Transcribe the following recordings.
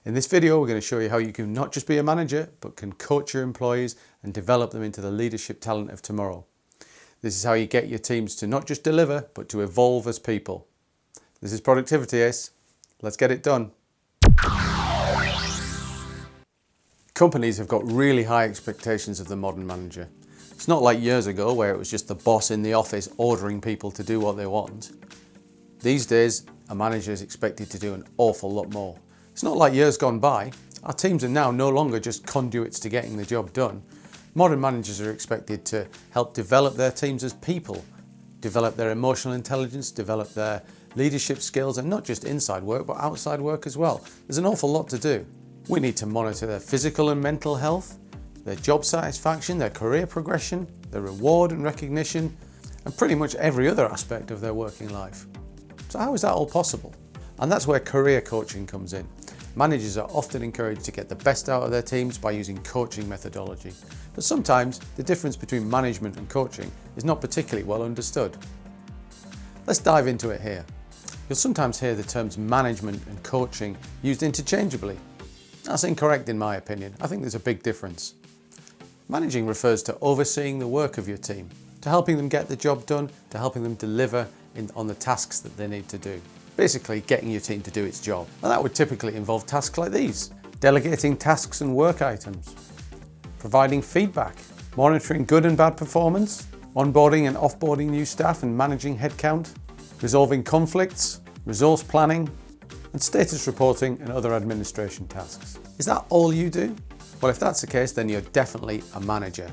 In this video, we're going to show you how you can not just be a manager, but can coach your employees and develop them into the leadership talent of tomorrow. This is how you get your teams to not just deliver, but to evolve as people. This is Productivity ACE. Let's get it done. Companies have got really high expectations of the modern manager. It's not like years ago where it was just the boss in the office ordering people to do what they want. These days, a manager is expected to do an awful lot more. It's not like years gone by. Our teams are now no longer just conduits to getting the job done. Modern managers are expected to help develop their teams as people, develop their emotional intelligence, develop their leadership skills, and not just inside work, but outside work as well. There's an awful lot to do. We need to monitor their physical and mental health, their job satisfaction, their career progression, their reward and recognition, and pretty much every other aspect of their working life. So how is that all possible? And that's where career coaching comes in. Managers are often encouraged to get the best out of their teams by using coaching methodology. But sometimes the difference between management and coaching is not particularly well understood. Let's dive into it here. You'll sometimes hear the terms management and coaching used interchangeably. That's incorrect in my opinion. I think there's a big difference. Managing refers to overseeing the work of your team, to helping them get the job done, to helping them deliver on the tasks that they need to do. Basically getting your team to do its job. And that would typically involve tasks like these: delegating tasks and work items, providing feedback, monitoring good and bad performance, onboarding and offboarding new staff and managing headcount, resolving conflicts, resource planning, and status reporting and other administration tasks. Is that all you do? Well, if that's the case, then you're definitely a manager.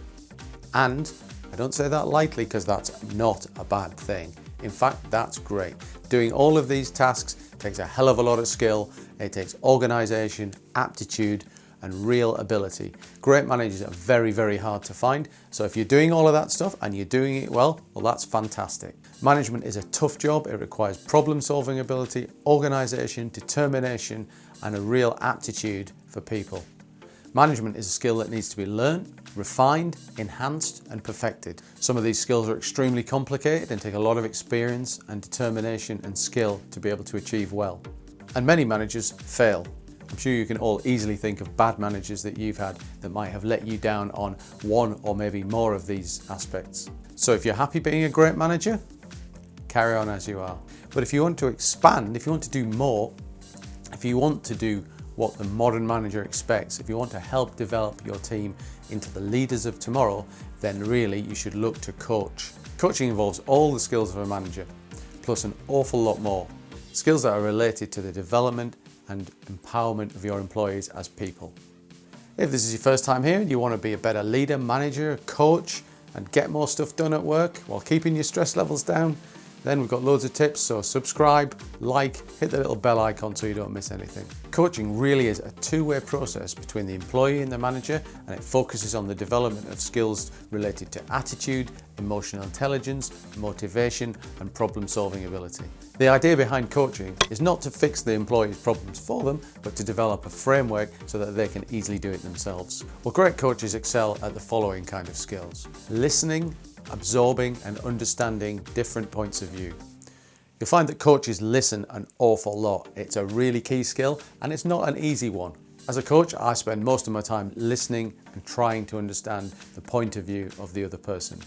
And I don't say that lightly, because that's not a bad thing. In fact, that's great. Doing all of these tasks takes a hell of a lot of skill. It takes organization, aptitude, and real ability. Great managers are very, very hard to find. So if you're doing all of that stuff and you're doing it well, that's fantastic. Management is a tough job. It requires problem-solving ability, organization, determination, and a real aptitude for people. Management is a skill that needs to be learned, refined, enhanced, and perfected. Some of these skills are extremely complicated and take a lot of experience and determination and skill to be able to achieve well. And many managers fail. I'm sure you can all easily think of bad managers that you've had that might have let you down on one or maybe more of these aspects. So if you're happy being a great manager, carry on as you are. But if you want to expand, if you want to do more, if you want to do what the modern manager expects, if you want to help develop your team into the leaders of tomorrow, then really you should look to coach. Coaching involves all the skills of a manager, plus an awful lot more. Skills that are related to the development and empowerment of your employees as people. If this is your first time here and you want to be a better leader, manager, coach, and get more stuff done at work while keeping your stress levels down, then we've got loads of tips, so subscribe, like, hit the little bell icon so you don't miss anything. Coaching really is a two-way process between the employee and the manager, and it focuses on the development of skills related to attitude, emotional intelligence, motivation, and problem-solving ability. The idea behind coaching is not to fix the employee's problems for them, but to develop a framework so that they can easily do it themselves. Well, great coaches excel at the following kind of skills: listening, absorbing and understanding different points of view. You'll find that coaches listen an awful lot. It's a really key skill, and it's not an easy one. As a coach, I spend most of my time listening and trying to understand the point of view of the other person.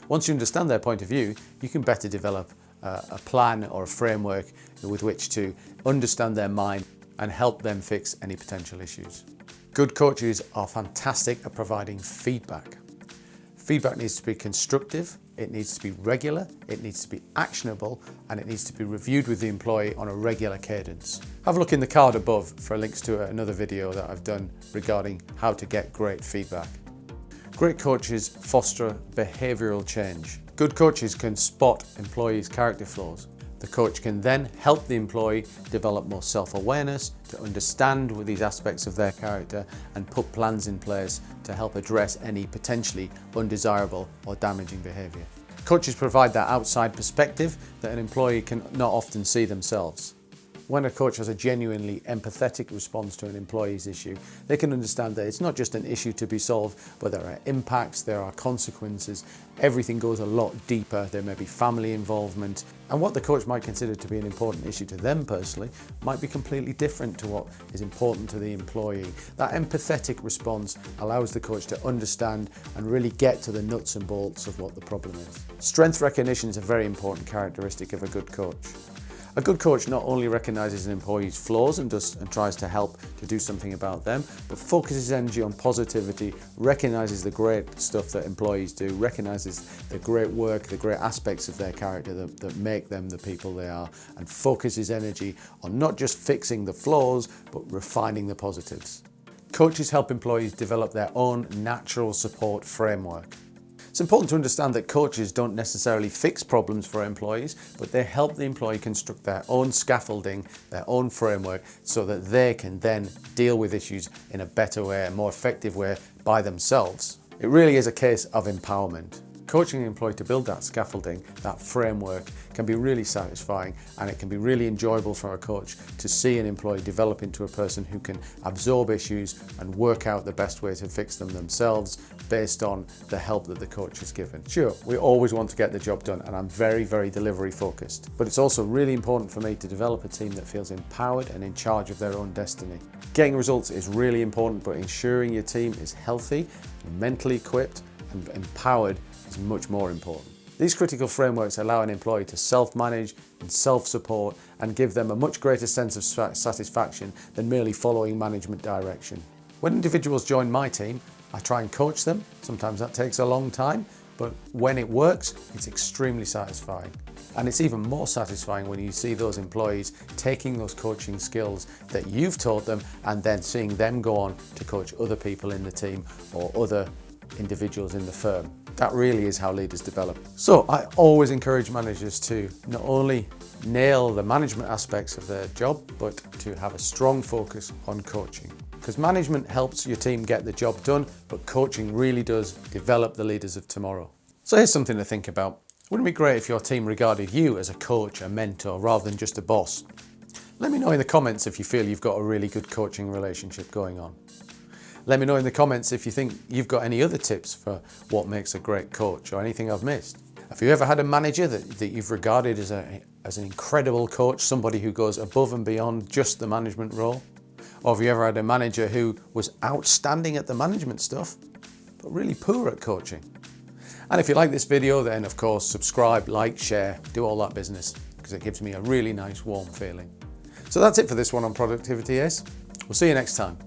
Once you understand their point of view, you can better develop a plan or a framework with which to understand their mind and help them fix any potential issues. Good coaches are fantastic at providing feedback. Feedback needs to be constructive, it needs to be regular, it needs to be actionable, and it needs to be reviewed with the employee on a regular cadence. Have a look in the card above for links to another video that I've done regarding how to get great feedback. Great coaches foster behavioural change. Good coaches can spot employees' character flaws. The coach can then help the employee develop more self-awareness, to understand with these aspects of their character, and put plans in place to help address any potentially undesirable or damaging behaviour. Coaches provide that outside perspective that an employee can not often see themselves. When a coach has a genuinely empathetic response to an employee's issue, they can understand that it's not just an issue to be solved, but there are impacts, there are consequences, everything goes a lot deeper, there may be family involvement, and what the coach might consider to be an important issue to them personally might be completely different to what is important to the employee. That empathetic response allows the coach to understand and really get to the nuts and bolts of what the problem is. Strength recognition is a very important characteristic of a good coach. A good coach not only recognises an employee's flaws and tries to help to do something about them, but focuses energy on positivity, recognises the great stuff that employees do, recognises the great work, the great aspects of their character that make them the people they are, and focuses energy on not just fixing the flaws, but refining the positives. Coaches help employees develop their own natural support framework. It's important to understand that coaches don't necessarily fix problems for employees, but they help the employee construct their own scaffolding, their own framework, so that they can then deal with issues in a better way, a more effective way by themselves. It really is a case of empowerment. Coaching an employee to build that scaffolding, that framework, can be really satisfying, and it can be really enjoyable for a coach to see an employee develop into a person who can absorb issues and work out the best way to fix them themselves based on the help that the coach has given. Sure, we always want to get the job done, and I'm very, very delivery focused, but it's also really important for me to develop a team that feels empowered and in charge of their own destiny. Getting results is really important, but ensuring your team is healthy, mentally equipped, and empowered is much more important. These critical frameworks allow an employee to self-manage and self-support and give them a much greater sense of satisfaction than merely following management direction. When individuals join my team, I try and coach them. Sometimes that takes a long time, but when it works, it's extremely satisfying. And it's even more satisfying when you see those employees taking those coaching skills that you've taught them and then seeing them go on to coach other people in the team or other individuals in the firm. That really is how leaders develop. So I always encourage managers to not only nail the management aspects of their job, but to have a strong focus on coaching. Because management helps your team get the job done, but coaching really does develop the leaders of tomorrow. So here's something to think about. Wouldn't it be great if your team regarded you as a coach, a mentor, rather than just a boss? Let me know in the comments if you feel you've got a really good coaching relationship going on. Let me know in the comments if you think you've got any other tips for what makes a great coach or anything I've missed. Have you ever had a manager that you've regarded as an incredible coach, somebody who goes above and beyond just the management role? Or have you ever had a manager who was outstanding at the management stuff, but really poor at coaching? And if you like this video, then of course, subscribe, like, share, do all that business, because it gives me a really nice warm feeling. So that's it for this one on Productivity ACE. We'll see you next time.